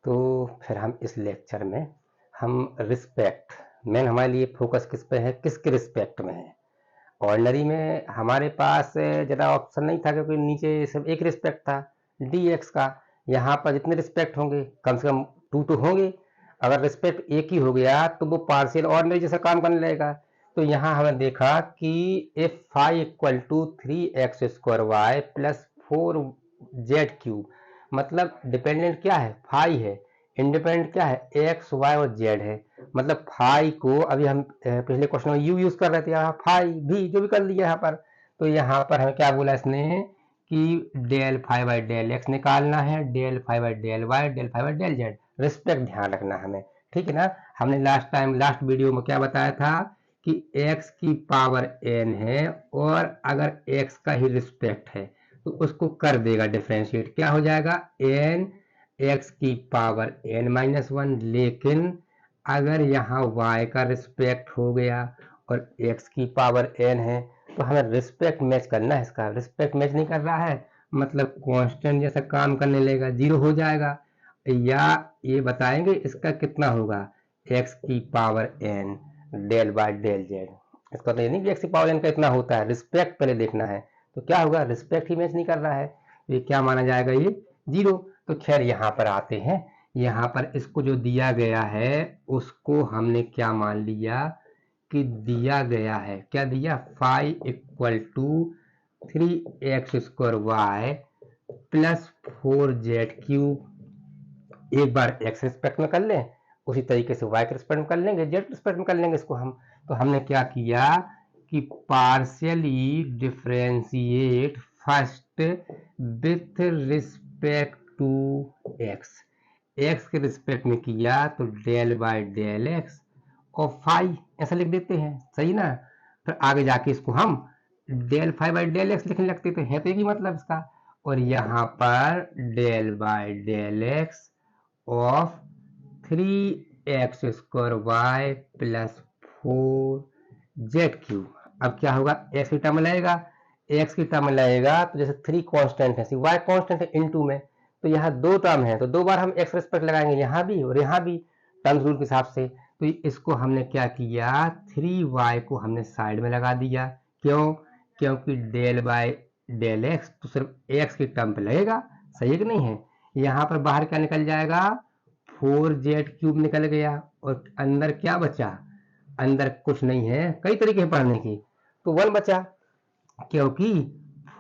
तो फिर हम इस लेक्चर में हम रिस्पेक्ट, मेन हमारे लिए फोकस किस पे है, किसके रिस्पेक्ट में है। ऑर्डिनरी में हमारे पास ज़्यादा ऑप्शन नहीं था क्योंकि नीचे सिर्फ एक रिस्पेक्ट था डी एक्स का। यहाँ पर जितने रिस्पेक्ट होंगे कम से कम 2 तो होंगे। अगर रिस्पेक्ट एक ही हो गया तो वो पार्शियल ऑर्डिनरी जैसा काम करने लगेगा। तो यहाँ हमने देखा कि if phi equal to 3x² y plus 4z³ मतलब डिपेंडेंट क्या है, फाई है, इंडिपेंडेंट क्या है, एक्स वाई और जेड है। मतलब फाई को अभी हम पिछले क्वेश्चन में यू यूज कर रहे थे, यहाँ फाई भी जो भी कर लिया यहाँ पर। तो यहाँ पर हमें क्या बोला इसने कि del phi by del x निकालना है, del phi by del y, del phi by del z. Respect ध्यान रखना हमें, ठीक है ना। हमने लास्ट वीडियो में क्या बताया था कि x की पावर n है और अगर x का ही रिस्पेक्ट है तो उसको कर देगा डिफरेंशिएट, क्या हो जाएगा n x की पावर n-1। लेकिन अगर यहाँ y का रिस्पेक्ट हो गया और x की पावर n है तो हमें रिस्पेक्ट मैच करना है। इसका रिस्पेक्ट मैच नहीं कर रहा है मतलब कांस्टेंट जैसा काम करने लगेगा, जीरो हो जाएगा। या ये बताएंगे इसका कितना होगा, x की power n del by del z. इसका तो ये नहीं कि x की पावर n का इतना होता है, रिस्पेक्ट पहले देखना है। तो क्या होगा, रिस्पेक्ट ही मैच नहीं कर रहा है, ये क्या माना जाएगा, ये जीरो। तो खैर यहाँ पर आते हैं, यहाँ पर इसको जो दिया गया है उसको हमने क्या मान लिया कि दिया गया है, क्या दिया, phi equal to 3x² y plus 4z³। एक बार x रिस्पेक्ट में कर लें, उसी तरीके से y के रिस्पेक्ट में कर लेंगे, z रिस्पेक्ट में कर लेंगे इसको हम। तो हमने क्या किया कि partially differentiate first with respect to x। x के रिस्पेक्ट में किया तो डेल बाय डेल x और फाई ऐसा लिख देते हैं, सही ना। फिर आगे जाके इसको हम del phi by del x लिखने लगते थे, है तो एक ही मतलब इसका। और यहाँ पर del by del x of 3x² y plus 4z³। अब क्या होगा, x की टर्म लगेगा, x की टर्म लगेगा तो जैसे 3 कांस्टेंट है, y कांस्टेंट है इनटू में, तो यहाँ 2 टर्म है तो 2 बार हम x रिस्पेक्ट लगाएंगे, यहाँ भी और यहाँ भी टर्म्स रूल के हिसाब से। तो इसको हमने क्या किया, 3y को हमने साइड में लगा दिया, क्यों, क्योंकि डेल बाय डेल एक्स तो सिर्फ x की टर्म पे लगेगा, सही है कि नहीं है। यहाँ पर बाहर क्या निकल जाएगा, 4z³ निकल गया और अंदर क्या बचा, अंदर कुछ नहीं है, कई तरीके हैं पढ़ने की, तो 1 बचा, क्योंकि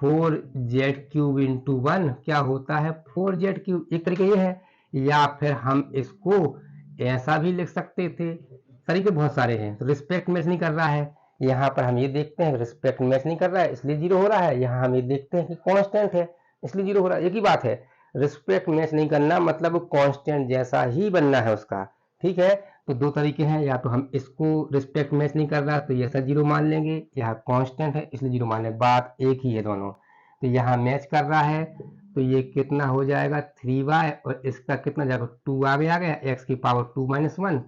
4z³ इंटू 1 क्या होता है 4z³, एक तरीके ये है। या फिर हम इसको ऐसा भी लिख सकते थे, तरीके बहुत सारे हैं। तो रिस्पेक्ट मैच नहीं कर रहा है, यहाँ पर हम ये देखते हैं रिस्पेक्ट मैच नहीं कर रहा है इसलिए जीरो हो रहा है, यहाँ हम ये देखते हैं कि कांस्टेंट है इसलिए जीरो हो रहा है, एक ही बात है। रिस्पेक्ट मैच नहीं करना मतलब कांस्टेंट जैसा ही बनना है उसका, ठीक है। तो 2 तरीके हैं, या तो हम इसको रिस्पेक्ट मैच नहीं कर रहा तो ये ऐसा जीरो मान लेंगे, यहाँ कांस्टेंट है इसलिए जीरो मान लेंगे, बात एक ही है दोनों। तो यहाँ मैच कर रहा है तो ये कितना हो जाएगा 3y और इसका कितना जाएगा 2 आगे आ गया, x की पावर 2-1,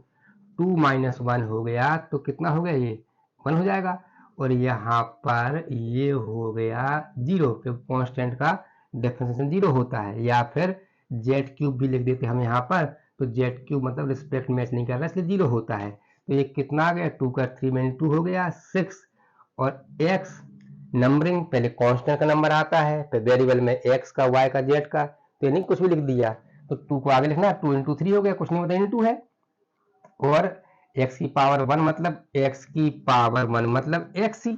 2-1 हो गया तो कितना हो गया, ये 1 हो जाएगा। और यहाँ पर ये हो गया जीरो, क्योंकि कांस्टेंट का डिफरेंशिएशन जीरो होता है। या फिर z³ भी लिख देते हम यहाँ पर, तो z³ मतलब रिस्पेक्ट मैच नहीं कर रहा इसलिए जीरो होता है। तो ये कितना आ गया, 2 का 3 में 2 हो गया 6। और x नंबरिंग पहले कांस्टेंट का नंबर आता है, फिर वेरिएबल में x का, y का, z का, तो ये नहीं कुछ भी लिख दिया, तो 2 को आगे लिखना, 2 × 3 हो गया, कुछ नहीं होता इंटू है। और x की पावर 1 मतलब x की पावर 1 मतलब x ही,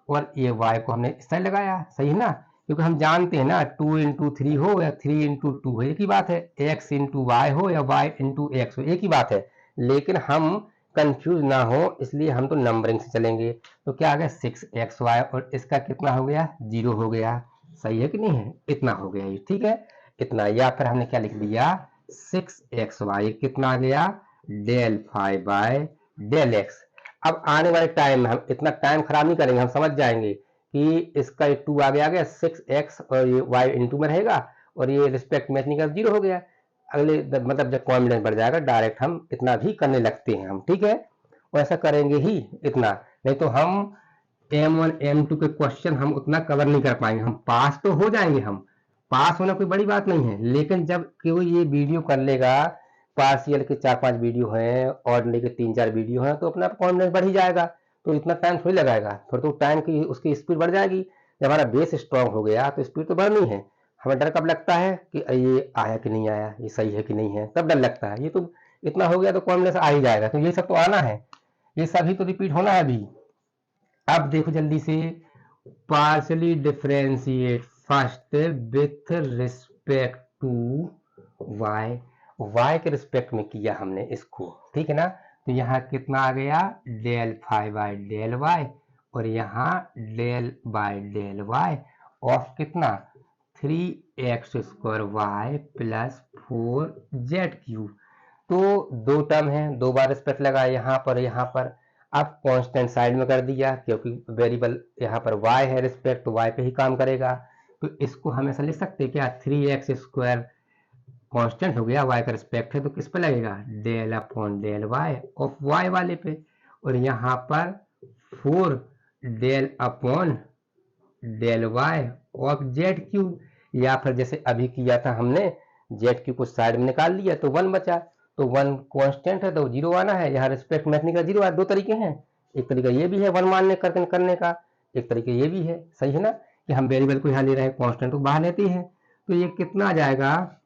और ये y को हमने इस साइड लगाया, सही है ना, क्योंकि हम जानते हैं ना 2 × 3 हो या 3 × 2 हो, एक ही बात है, x × y हो या y × x हो, एक ही बात है। लेकिन हम कंफ्यूज ना हो इसलिए हम तो नंबरिंग से चलेंगे। तो क्या आ गया 6xy और इसका कितना हो गया, जीरो हो गया, सही है कि नहीं है, इतना हो गया ये, ठीक है इतना। या फिर हमने क्या लिख दिया 6xy कितना आ गया, del phi by del x. अब आने वाले टाइम में हम इतना टाइम खराब नहीं करेंगे, हम समझ जाएंगे कि इसका 2 आगे आ गया 6x और ये y इंटू में रहेगा और ये रिस्पेक्ट मैच नहीं कर, जीरो हो गया। अगले मतलब जब कॉन्फिडेंस बढ़ जाएगा डायरेक्ट हम इतना भी करने लगते हैं हम, ठीक है। और ऐसा करेंगे ही इतना, नहीं तो हम M1 M2 के क्वेश्चन हम उतना कवर नहीं कर पाएंगे, हम पास तो हो जाएंगे हम पास होना कोई बड़ी बात नहीं है, लेकिन जब कोई ये वीडियो कर लेगा, पार्शियल के 4-5 वीडियो हैं, ऑर्डिनरी के 3-4 वीडियो हैं, तो अपना कॉन्फिडेंस बढ़ ही जाएगा। तो इतना टाइम थोड़ी लगाएगा, थोड़ा तो टाइम की उसकी स्पीड बढ़ जाएगी। जब हमारा बेस स्ट्रांग हो गया तो स्पीड तो बढ़नी है। हमें डर कब लगता है कि ये आया कि नहीं आया, ये सही है कि नहीं है, तब डर लगता है। ये तो इतना हो गया तो कॉन्फिडेंस आ ही जाएगा। तो ये सब तो आना है, ये सभी तो रिपीट होना है अभी। अब देखो जल्दी से, partially differentiate first with respect to y. Y के रिस्पेक्ट में किया हमने इसको, ठीक है ना। तो यहाँ कितना आ गया, del phi by del Y, और यहाँ del by del Y of कितना, 3x² वाई प्लस 4z³। तो दो टर्म है, दो बार रिस्पेक्ट लगा यहाँ पर। अब कांस्टेंट साइड में कर दिया, क्योंकि वेरिएबल यहाँ पर y है, रिस्पेक्ट तो y पे ही काम करेगा। तो इसको हम ऐसा लिख सकते हैं क्या, 3x² कांस्टेंट हो गया, y का रिस्पेक्ट है, तो किस पे लगेगा, del upon del y of y वाले पे, और यहाँ पर 4 del upon del y of z³। या फिर जैसे अभी किया था हमने, z³ को साइड में निकाल लिया तो 1 बचा। तो 1 कांस्टेंट है तो 0 आना है, यहाँ रिस्पेक्ट मैच नहीं कर 0 आया। दो तरीके हैं, एक तरीका ये भी है 1 मानने करने का, एक तरीका ये भी है, सही है ना, कि हम वेरिएबल को यहाँ ले रहे हैं, कांस्टेंट को बाहर लेते हैं। तो ये कितना आ जाएगा,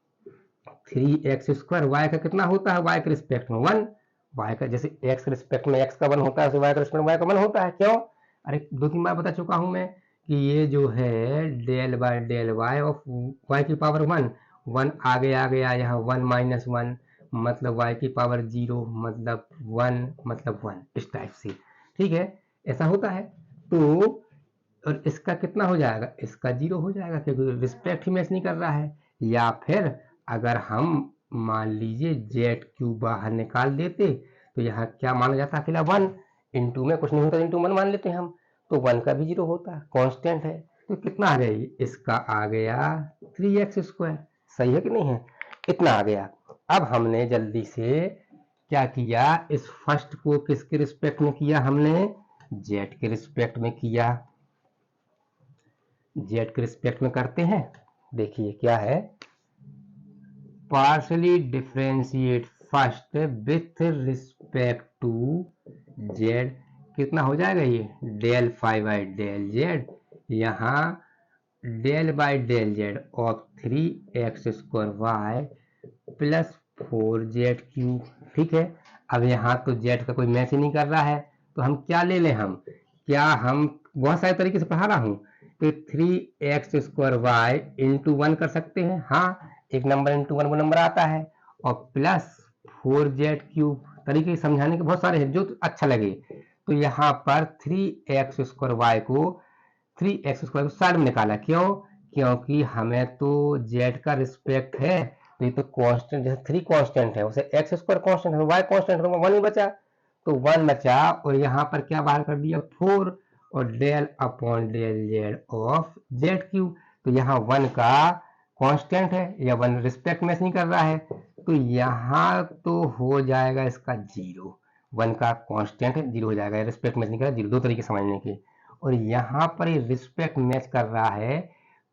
3x² y का कितना होता है, y के रिस्पेक्ट में 1, y का जैसे x के रिस्पेक्ट में x का 1 होता है, y के रिस्पेक्ट में y का 1 होता है। क्यों, अरे 2-3 बार बता चुका हूं मैं कि ये जो है del by del y of y की पावर 1 आ गया यहाँ 1 माइनस 1 मतलब y की पावर 0 मतलब 1 इस टाइप से, ठीक है, ऐसा होता है। तो और इसका कितना हो जाएगा, इसका 0 हो जाएगा, क्योंकि रिस्पेक्ट ही मैच नहीं कर रहा है। या फिर अगर हम मान लीजिए z³ बाहर निकाल देते तो यहाँ क्या माना जाता है, अकेला 1, इंटू में कुछ नहीं होता, इंटू 1 मान लेते हैं हम, तो 1 का भी 0 होता है, कांस्टेंट है। तो कितना आ गया, इसका आ गया 3x², सही है कि नहीं है, इतना आ गया। अब हमने जल्दी से क्या किया, इस फर्स्ट को किसके रिस्पेक्ट में किया, हमने z के रिस्पेक्ट में किया। z के रिस्पेक्ट में करते हैं, देखिए क्या है, partially differentiate first with respect to z, कितना हो जाएगा ये, del phi by del z, यहाँ del by del z of 3x² y plus 4z³, ठीक है। अब यहाँ तो z का कोई मैच ही नहीं कर रहा है, तो हम क्या ले लें, हम बहुत सारे तरीके से पढ़ा रहा हूँ, तो 3x² y इंटू 1 कर सकते हैं, हाँ, एक नंबर इंटू 1 वो नंबर आता है, और प्लस 4z³ तरीके समझाने के बहुत सारे हैं, जो अच्छा लगे। तो यहाँ पर 3x² y को 3x² को साइड में निकाला, क्योंकि हमें तो z का रिस्पेक्ट है, तो ये तो कांस्टेंट, जैसे 3 कांस्टेंट है, उसे x² कांस्टेंट है, y कांस्टेंट है, 1 ही बचा, तो 1 बचा, और यहाँ पर क्या बाहर कर दिया, 4 और del upon del z of z³। तो यहाँ 1 का कांस्टेंट है, या 1 रिस्पेक्ट मैच नहीं कर रहा है, तो यहाँ तो हो जाएगा इसका 0, 1 का कांस्टेंट है, 0 हो जाएगा, रिस्पेक्ट मैच नहीं कर रहा, 0, दो तरीके समझने के। और यहाँ पर ये रिस्पेक्ट मैच कर रहा है,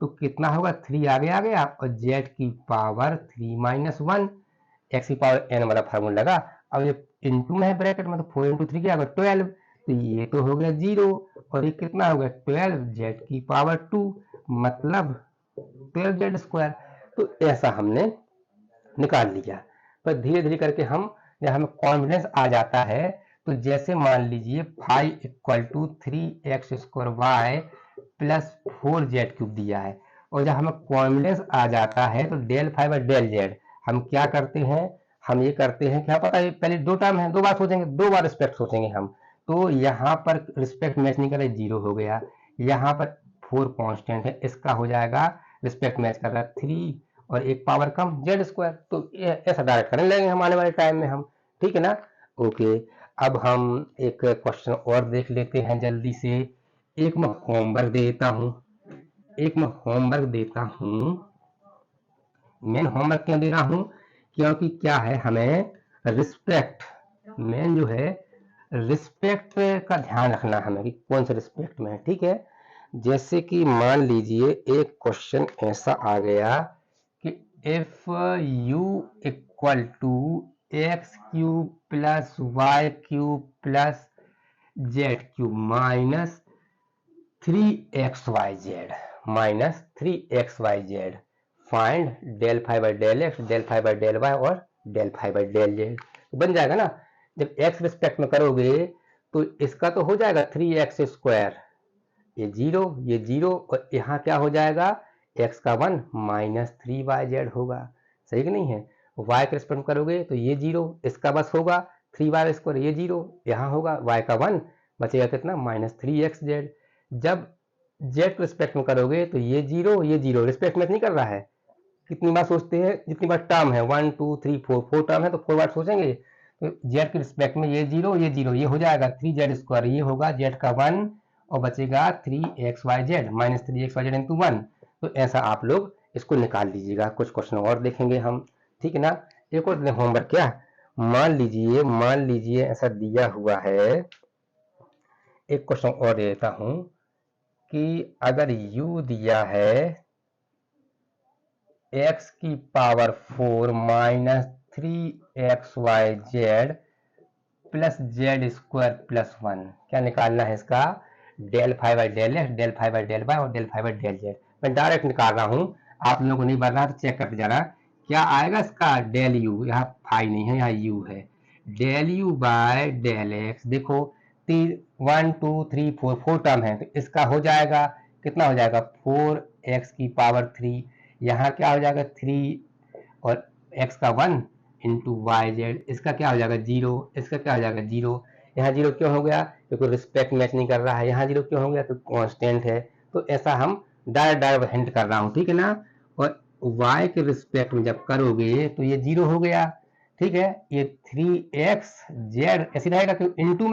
तो कितना होगा, 3 आगे आ गया, और z की पावर 3 माइनस 1, x की पावर n वाला फार्मूला लगा। अब ये इंटू में है ब्रैकेट में, तो 4 इंटू 3 क्या होगा, 12, तो ये तो हो गया 0, और ये कितना हो गया, 12 z की पावर 2 मतलब 12z²। तो ऐसा हमने निकाल लिया। पर धीरे धीरे करके जब हमें कॉन्फिडेंस आ जाता है, तो जैसे मान लीजिए phi equal to 3x² y plus 4z³ दिया है, और जब हमें कॉन्फिडेंस आ जाता है तो del phi by del z हम क्या करते हैं, हम ये करते हैं, क्या पता है, पहले दो टर्म है, दो बार सोचेंगे, दो बार रिस्पेक्ट सोचेंगे हम। तो यहाँ पर रिस्पेक्ट मैच नहीं कर रहा है, 0 हो गया, यहाँ पर 4 कांस्टेंट है, इसका हो जाएगा रिस्पेक्ट मैच कर रहा है 3, और एक पावर कम z²। तो ऐसा डायरेक्ट करने लगेंगे हम आने वाले टाइम में हम, ठीक है ना। ओके, अब हम एक क्वेश्चन और देख लेते हैं जल्दी से। एक मैं होमवर्क देता हूँ, मेन होमवर्क क्यों दे रहा हूँ, क्योंकि क्या है, हमें रिस्पेक्ट, मेन जो है रिस्पेक्ट का ध्यान रखना हमें कि कौन से रिस्पेक्ट में है, ठीक है। जैसे कि मान लीजिए एक क्वेश्चन ऐसा आ गया कि if u equal to X cube plus Y cube plus Z cube minus 3xyz find del phi by del X, del phi by del Y और del phi by del Z. बन जाएगा ना। जब x respect में करोगे तो इसका तो हो जाएगा 3x², ये जीरो और यहाँ क्या हो जाएगा x का 1 माइनस 3yz होगा। सही कि नहीं है। y के रिस्पेक्ट में करोगे तो ये जीरो, इसका बस होगा 3y², ये जीरो यहाँ होगा, y का 1 बचेगा कितना माइनस 3xz। जब z के रिस्पेक्ट में करोगे तो ये जीरो रिस्पेक्ट में नहीं कर रहा है। कितनी बार सोचते हैं, जितनी बार टर्म है 1 2 3 4 टर्म है तो 4 बार सोचेंगे। तो z के रिस्पेक्ट में ये जीरो ये हो जाएगा 3z², ये होगा z का 1 और बचेगा 3xyz माइनस 3xyz इंटू 1। तो ऐसा आप लोग इसको निकाल लीजिएगा। कुछ क्वेश्चन और देखेंगे हम, ठीक है ना। एक और होमवर्क क्या, मान लीजिए ऐसा दिया हुआ है, एक क्वेश्चन और देता हूं कि अगर u दिया है x की power 4 minus 3xyz plus z² plus 1, क्या निकालना है इसका, del phi by del X, del phi by del Y और del phi by del Z. मैं डायरेक्ट निकाल रहा हूँ, आप लोगों को नहीं बनना तो चेक करते जाना क्या आएगा इसका। डेल यू, यहाँ फाई नहीं है, यहाँ यू है, del you by del x. देखो 1 2 3 4 टर्म है तो इसका हो जाएगा कितना हो जाएगा 4x की पावर 3, यहाँ क्या हो जाएगा 3 और x का 1 इंटू वाई जेड, इसका क्या हो जाएगा जीरो, इसका क्या हो जाएगा जीरो। यहाँ जीरो क्यों हो गया, क्योंकि रिस्पेक्ट मैच नहीं कर रहा है। यहाँ जीरो क्यों हो गया, तो कांस्टेंट है। तो ऐसा हम डायरेक्ट हिंट कर रहा हूँ, ठीक है ना। और y के रिस्पेक्ट में जब करोगे तो ये जीरो हो गया, ठीक है। ये 3xz ऐसे रहेगा क्योंकि इंटू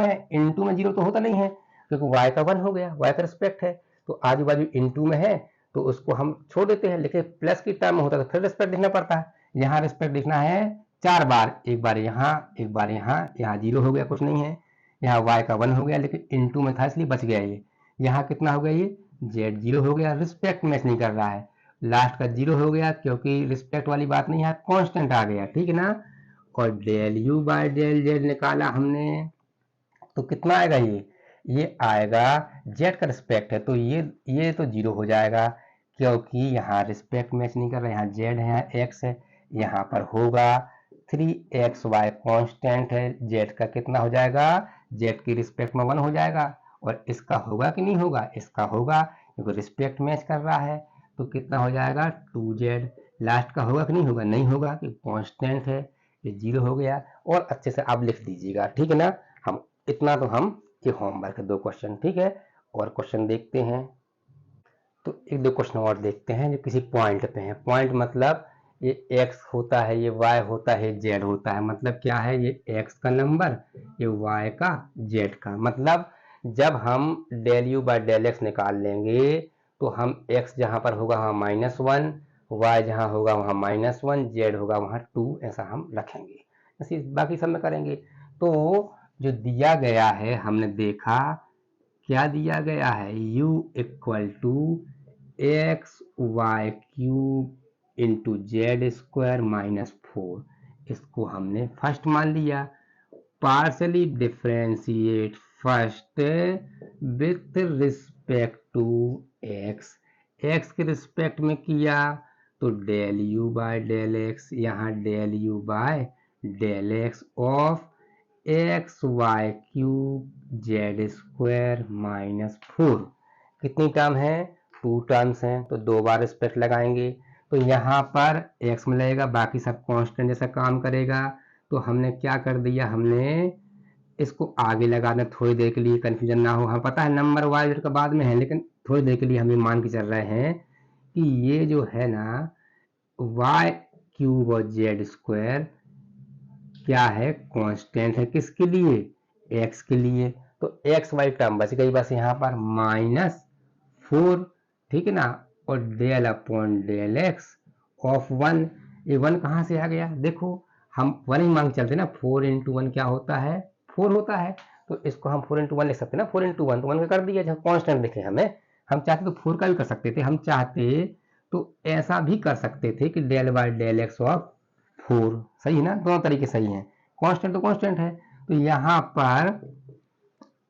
में जीरो तो होता नहीं है क्योंकि y का 1 हो गया, y का रिस्पेक्ट है तो आजू बाजू इंटू में है तो उसको हम छोड़ देते हैं। लेकिन प्लस की टर्म में होता है तो फिर रिस्पेक्ट लिखना पड़ता है। यहाँ रिस्पेक्ट लिखना है 4 बार, एक बार यहाँ, एक बार यहाँ जीरो हो गया कुछ नहीं है, यहाँ y का 1 हो गया लेकिन इंटू में था इसलिए बच गया ये। यहाँ कितना हो गया, ये z जीरो हो गया, रिस्पेक्ट मैच नहीं कर रहा है, लास्ट का जीरो हो गया क्योंकि रिस्पेक्ट वाली बात नहीं है, कांस्टेंट आ गया, ठीक है ना। और del you by del z निकाला हमने तो कितना आएगा, ये आएगा जेड का रिस्पेक्ट है तो ये तो जीरो हो जाएगा क्योंकि यहाँ रिस्पेक्ट मैच नहीं कर रहा है, यहाँ जेड है, यहाँ एक्स है, यहाँ पर होगा 3xy कांस्टेंट है, जेड का कितना हो जाएगा, जेड की रिस्पेक्ट में 1 हो जाएगा और इसका होगा कि नहीं होगा, इसका होगा क्योंकि रिस्पेक्ट मैच कर रहा है तो कितना हो जाएगा 2z। लास्ट का होगा कि नहीं होगा, नहीं होगा कि कांस्टेंट है, ये जीरो हो गया। और अच्छे से आप लिख दीजिएगा, ठीक है ना। हम इतना तो हम ये होमवर्क है 2 क्वेश्चन, ठीक है। और क्वेश्चन देखते हैं तो 1-2 क्वेश्चन और देखते हैं जो किसी पॉइंट पे हैं। पॉइंट मतलब ये x होता है, ये y होता है, z होता है। मतलब क्या है, ये x का नंबर, ये y का, z का। मतलब जब हम del you by del x निकाल लेंगे तो हम x जहाँ पर होगा वहाँ -1, y जहाँ होगा वहाँ -1, z होगा वहाँ 2, ऐसा हम रखेंगे। ऐसे बाकी सब में करेंगे। तो जो दिया गया है हमने देखा क्या दिया गया है, u equal to XY³ into Z² minus 4, इसको हमने फर्स्ट मान लिया। Partially differentiate first with respect to x, x के रिस्पेक्ट में किया तो del you by del X, यहाँ del you by del x of XY³ minus 4। कितनी टर्म है, 2 टर्म्स हैं तो 2 बार रिस्पेक्ट लगाएंगे तो यहाँ पर x में लगेगा, बाकी सब कांस्टेंट जैसा काम करेगा। तो हमने क्या कर दिया, हमने इसको आगे लगाना थोड़ी देर के लिए, कंफ्यूजन ना हो। हमें पता है नंबर y का बाद में है लेकिन थोड़ी देर के लिए हम ये मान के चल रहे हैं कि ये जो है ना y³ और z² क्या है, कांस्टेंट है, किसके लिए, x के लिए। तो x वाली टर्म बच गई बस यहाँ पर -4, ठीक है ना। और del upon del x of 1, ये 1 कहाँ से आ गया, देखो हम 1 ही मांग चलते ना, 4 इंटू 1 क्या होता है, 4 होता है। तो इसको हम 4 इंटू 1 लिख सकते हैं ना, 4 इंटू 1 तो 1 का कर दिया, जहाँ कांस्टेंट दिखे हमें हम चाहते तो 4 का भी कर सकते थे, हम चाहते तो ऐसा भी कर सकते थे कि del by del x of 4, सही है ना, दोनों तरीके सही हैं, कांस्टेंट तो कांस्टेंट है। तो यहाँ पर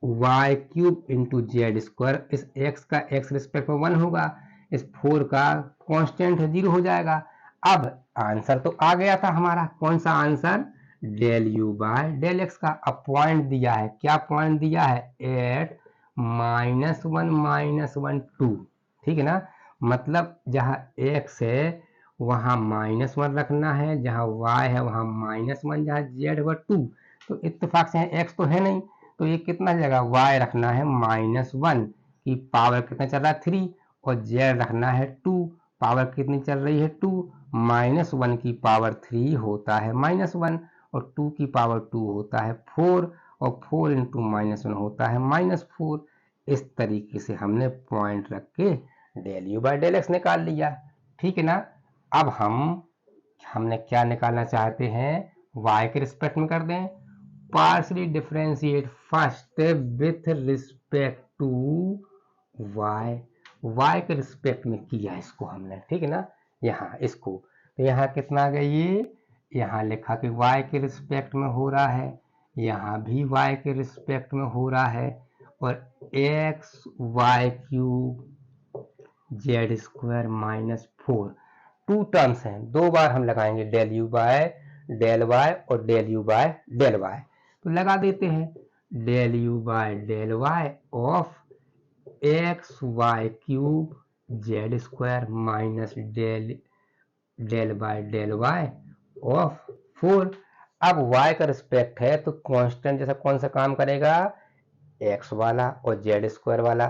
y cube into z square, इस एक्स का एक्स रिस्पेक्ट में 1 होगा, इस 4 का कांस्टेंट है 0 हो जाएगा। अब आंसर तो आ गया था हमारा, कौन सा answer, del you by del x का। अब पॉइंट दिया है, क्या पॉइंट दिया है, एट -1 -1 2, ठीक है ना, मतलब जहाँ x है वहाँ -1 रखना है, जहाँ y है वहाँ -1, जहाँ z है 2। तो इत्तेफाक से x तो है नहीं, तो ये कितना जाएगा, y रखना है -1 की पावर कितना चल रहा है 3, और z रखना है 2, पावर कितनी चल रही है 2, -1 की पावर 3 होता है -1, और 2 की पावर 2 होता है 4, और 4 इंटू -1 होता है -4। इस तरीके से हमने पॉइंट रख के del you by del x निकाल लिया, ठीक है ना। अब हमने क्या निकालना चाहते हैं, y के रिस्पेक्ट में कर दें, partially differentiate first with respect to y के रिस्पेक्ट में किया इसको हमने, ठीक है ना, यहाँ इसको, तो यहाँ कितना आ गया, ये यहाँ लिखा कि y के रिस्पेक्ट में हो रहा है, यहाँ भी y के रिस्पेक्ट में हो रहा है, और X Y cube Z square -4, 2 terms हैं, 2 बार हम लगाएंगे, del you by del Y और del you by del Y. तो लगा देते हैं, del you by del Y of X Y cube Z square minus del by del Y of 4। अब y का रिस्पेक्ट है तो कांस्टेंट जैसा कौन सा काम करेगा, x वाला और जेड स्क्वायर वाला,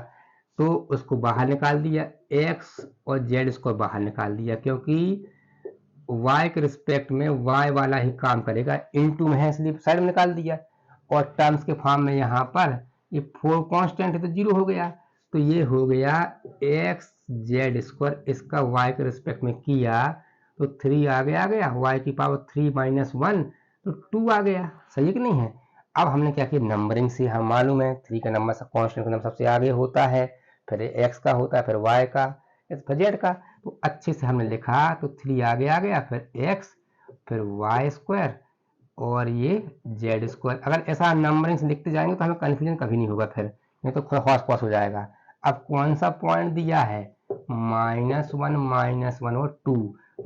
तो उसको बाहर निकाल दिया, x और जेड स्क्वायर बाहर निकाल दिया, क्योंकि y के रिस्पेक्ट में y वाला ही काम करेगा, इनटू में है इसलिए साइड में निकाल दिया, और टर्म्स के फॉर्म में यहाँ पर ये 4 कांस्टेंट है तो 0 हो गया, तो ये हो गया एक्स जेड स्क्वायर, इसका y के रिस्पेक्ट में किया तो 3 आ गया y की पावर 3 -1 तो 2 आ गया, सही है कि नहीं है। अब हमने क्या किया, नंबरिंग से हम मालूम है 3 का नंबर कांस्टेंट का नंबर सबसे आगे होता है, फिर x का होता है, फिर y का, फिर z का, तो अच्छे से हमने लिखा, तो 3 आगे आ गया, फिर x, फिर y स्क्वायर, और ये जेड स्क्वायर। अगर ऐसा नंबरिंग से लिखते जाएंगे तो हमें कन्फ्यूजन कभी नहीं होगा, फिर नहीं तो हौस पौस हो जाएगा। अब कौन सा पॉइंट दिया है, -1 और 2,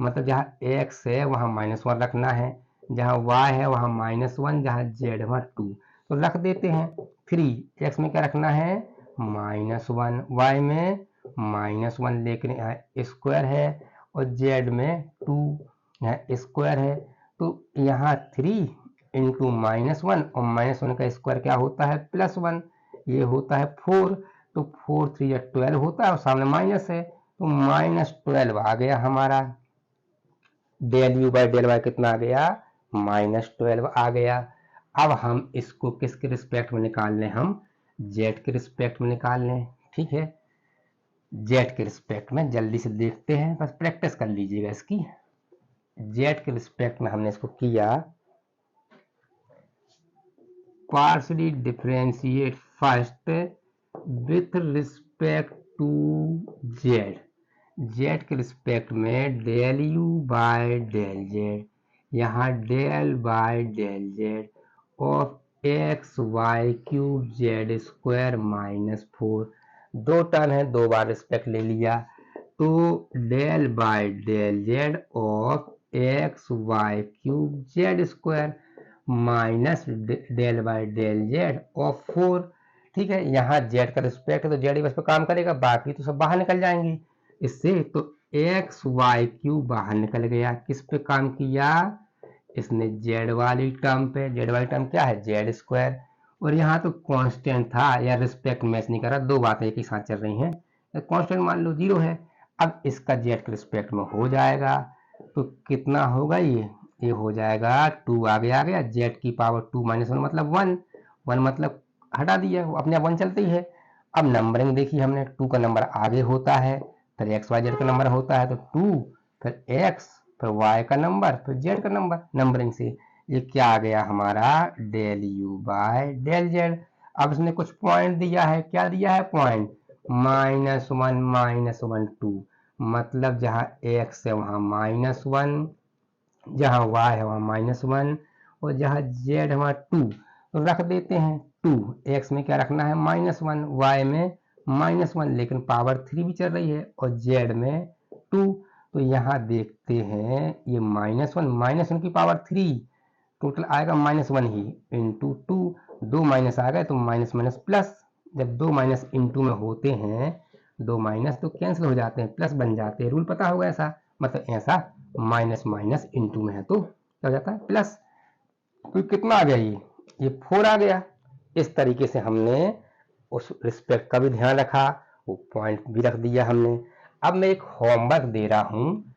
मतलब जहाँ x है वहाँ -1 रखना है, जहाँ y है वहाँ -1, जहाँ z है वहाँ 2, तो रख देते हैं। 3 x में क्या रखना है -1, y में -1, लेकिन यहाँ स्क्वायर है, और z में 2 यहाँ स्क्वायर है, तो यहाँ 3 इंटू -1, और -1 का स्क्वायर क्या होता है +1, ये होता है 4, तो 4 3 या 12 होता है, और सामने माइनस है, तो -12 आ गया हमारा, del you by del y कितना आ गया, -12 आ गया। अब हम इसको किसके रिस्पेक्ट में निकाल लें, हम जेड के रिस्पेक्ट में निकाल लें, ठीक है, जेड के रिस्पेक्ट में जल्दी से देखते हैं, बस प्रैक्टिस कर लीजिएगा इसकी। जेड के रिस्पेक्ट में हमने इसको किया, partially differentiate first with respect to Z, Z के रिस्पेक्ट में del you by del Z, यहाँ del by del Z of X Y cube Z square -4, 2 term है, 2 बार रिस्पेक्ट ले लिया, तो del by del Z of X Y cube Z square minus del by del Z of 4, ठीक है, यहाँ Z का रिस्पेक्ट है तो जेड बस पे काम करेगा, बाकी तो सब बाहर निकल जाएंगे इससे, तो एक्स वाई क्यूब बाहर निकल गया, किस पे काम किया, इसने जेड वाली टर्म पे, जेड वाली टर्म क्या है जेड स्क्वायर, और यहाँ तो कांस्टेंट था या रिस्पेक्ट मैच नहीं कर रहा, 2 बातें एक ही साथ चल रही हैं, कांस्टेंट मान लो 0 है। अब इसका जेड के रिस्पेक्ट में हो जाएगा, तो कितना होगा, ये हो जाएगा 2 आगे आ गया, जेड की पावर 2 -1 मतलब 1 मतलब हटा दिया, वो अपने आप 1 चलती है। अब नंबरिंग देखी हमने, 2 का नंबर आगे होता है, फिर एक्स वाई जेड का नंबर होता है, तो 2 फिर एक्स फिर वाई का नंबर फिर जेड का नंबर, नंबरिंग से ये क्या आ गया हमारा, del you by del z. अब इसने कुछ पॉइंट दिया है, क्या दिया है पॉइंट, -1 2, मतलब जहाँ x है वहाँ -1, जहाँ y है वहाँ -1 और जहाँ z है वहाँ 2, तो रख देते हैं 2। x में क्या रखना है -1, y में -1, लेकिन पावर 3 भी चल रही है और z में 2, तो यहाँ देखते हैं ये -1 की पावर 3, टोटल आएगा -1 ही इंटू 2, 2 माइनस आ गए तो माइनस माइनस प्लस। जब 2 माइनस इंटू में होते हैं, 2 माइनस तो कैंसिल हो जाते हैं, प्लस बन जाते हैं, रूल पता होगा ऐसा, मतलब ऐसा माइनस माइनस इंटू में है तो क्या हो जाता है प्लस। तो कितना आ गया ये 4 आ गया। इस तरीके से हमने उस रिस्पेक्ट का भी ध्यान रखा, वो पॉइंट भी रख दिया हमने। अब मैं एक होमवर्क दे रहा हूँ,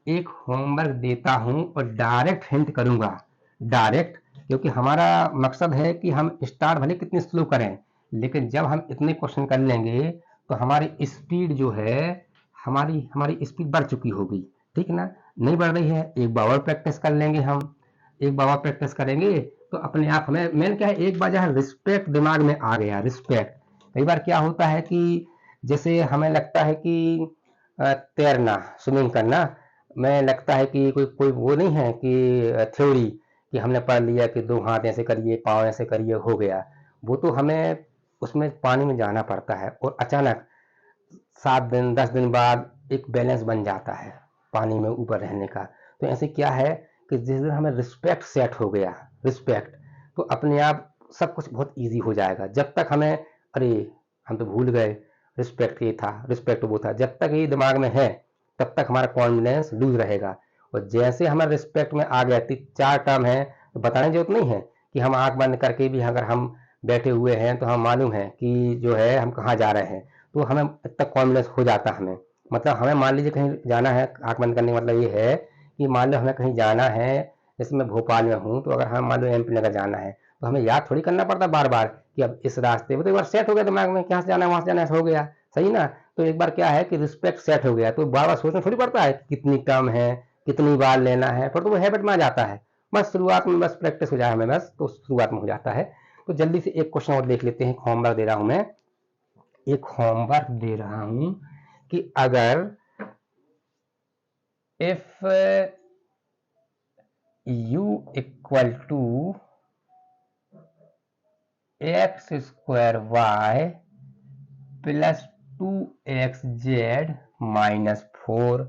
एक होमवर्क देता हूँ और डायरेक्ट हिंट करूंगा, डायरेक्ट, क्योंकि हमारा मकसद है कि हम स्टार्ट भले कितनी स्लो करें, लेकिन जब हम इतने क्वेश्चन कर लेंगे तो हमारी स्पीड जो है, हमारी स्पीड बढ़ चुकी होगी, ठीक है ना। नहीं बढ़ रही है, एक बार और प्रैक्टिस कर लेंगे हम, एक बार और प्रैक्टिस करेंगे तो अपने आप हमें, मैंने क्या है, एक बार जहाँ रिस्पेक्ट दिमाग में आ गया, रिस्पेक्ट, कई बार क्या होता है कि जैसे हमें लगता है कि तैरना, स्विमिंग करना में लगता है कि कोई कोई वो नहीं है कि थ्योरी कि हमने पढ़ लिया कि 2 हाथ ऐसे करिए, पाँव ऐसे करिए, हो गया। वो तो हमें उसमें पानी में जाना पड़ता है और अचानक 7 दिन 10 दिन बाद एक बैलेंस बन जाता है पानी में ऊपर रहने का। तो ऐसे क्या है कि जिस दिन हमें रिस्पेक्ट सेट हो गया, रिस्पेक्ट, तो अपने आप सब कुछ बहुत ईजी हो जाएगा। जब तक हमें अरे हम तो भूल गए, रिस्पेक्ट ये था, रिस्पेक्ट वो था, जब तक ये दिमाग में है तब तक हमारा कॉन्फिडेंस लूज रहेगा। और जैसे हमारे रिस्पेक्ट में आ गया, 4 टर्म है तो बताने की जरूरत नहीं है कि हम आंख बंद करके भी अगर हम बैठे हुए हैं तो हम मालूम है कि जो है हम कहाँ जा रहे हैं, तो हमें इतना कॉन्फिडेंस हो जाता हमें। मतलब हमें मान लीजिए कहीं जाना है, आंख बंद करने का मतलब ये है कि मान लो हमें कहीं जाना है, जैसे मैं भोपाल में हूँ तो अगर हम मान लो MP नगर जाना है तो हमें याद थोड़ी करना पड़ता बार बार कि अब इस रास्ते में, तो एक बार सेट हो गया दिमाग में, यहाँ से जाना है वहां से जाना है, हो गया सही ना। तो एक बार क्या है कि रिस्पेक्ट सेट हो गया तो बार बार सोचना थोड़ी पड़ता है कितनी टर्म है, कितनी बार लेना है, फिर तो वो हैबिट में आ जाता है। बस शुरुआत में बस प्रैक्टिस हो जाए हमें, बस तो शुरुआत में हो जाता है। तो जल्दी से एक क्वेश्चन और देख लेते हैं, होमवर्क दे रहा हूं मैं, एक होमवर्क दे रहा हूं कि अगर if u equal to x square y plus 2xz minus 4,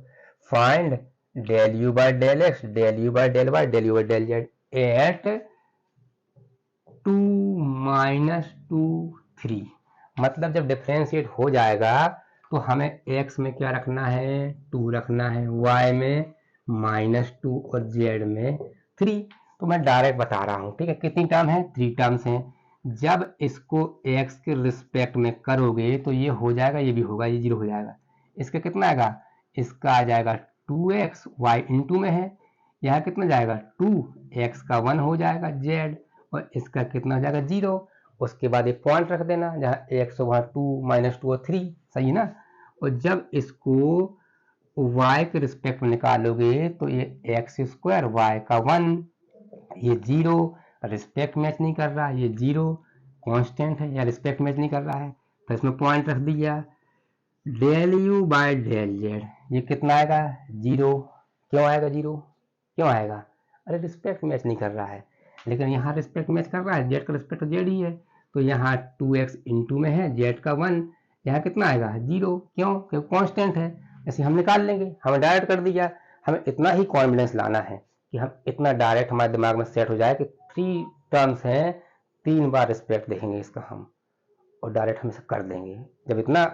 find del u by del x, del u by del y, del u by del z at 2 minus 2 3। मतलब जब डिफ्रेंशिएट हो जाएगा तो हमें x में क्या रखना है 2 रखना है, y में -2 और z में 3। तो मैं डायरेक्ट बता रहा हूँ, ठीक है। कितनी टर्म है 3 टर्म्स हैं। जब इसको x के रिस्पेक्ट में करोगे तो ये हो जाएगा, ये भी होगा, ये 0 हो जाएगा। इसका कितना आएगा, इसका आ जाएगा 2x, y इंटू में है, यहाँ कितना जाएगा 2, x का 1 हो जाएगा z, और इसका कितना हो जाएगा 0। उसके बाद एक पॉइंट रख देना, जहाँ x वहाँ 2 -2 और 3, सही ना। और जब इसको y के रिस्पेक्ट में निकालोगे तो ये एक्स स्क्वायर, y का 1, ये 0, रिस्पेक्ट मैच नहीं कर रहा, ये 0 कांस्टेंट है या रिस्पेक्ट मैच नहीं कर रहा है, तो इसमें पॉइंट रख दिया। Del u by del z, ये कितना आएगा 0। क्यों आएगा 0, क्यों आएगा, अरे रिस्पेक्ट मैच नहीं कर रहा है। लेकिन यहाँ रिस्पेक्ट मैच कर रहा है, z का रिस्पेक्ट z ही है, तो यहाँ 2x इंटू में है, z का 1, यहाँ कितना आएगा 0। क्यों, क्योंकि कांस्टेंट है, ऐसे हम निकाल लेंगे, हमें डायरेक्ट कर दिया। हमें इतना ही कॉन्फिडेंस लाना है कि हम इतना डायरेक्ट हमारे दिमाग में सेट हो जाए कि 3 टर्म्स हैं, 3 बार रिस्पेक्ट देखेंगे इसका हम, और डायरेक्ट हम सब कर देंगे। जब इतना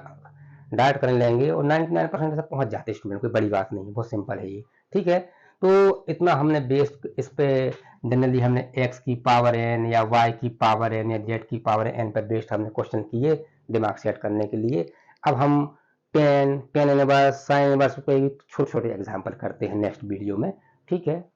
डायरेक्ट कर लेंगे, और 99% तक पहुंच जाते हैं स्टूडेंट, कोई बड़ी बात नहीं है, बहुत सिंपल है ये, ठीक है। तो इतना हमने बेस इस पे जनरली हमने x की पावर n या y की पावर n या z की पावर n पर बेस्ड हमने क्वेश्चन किए दिमाग सेट करने के लिए। अब हम टेन इनवर्स, साइन इनवर्स पे छोटे छोटे एग्जाम्पल करते हैं नेक्स्ट वीडियो में, ठीक है।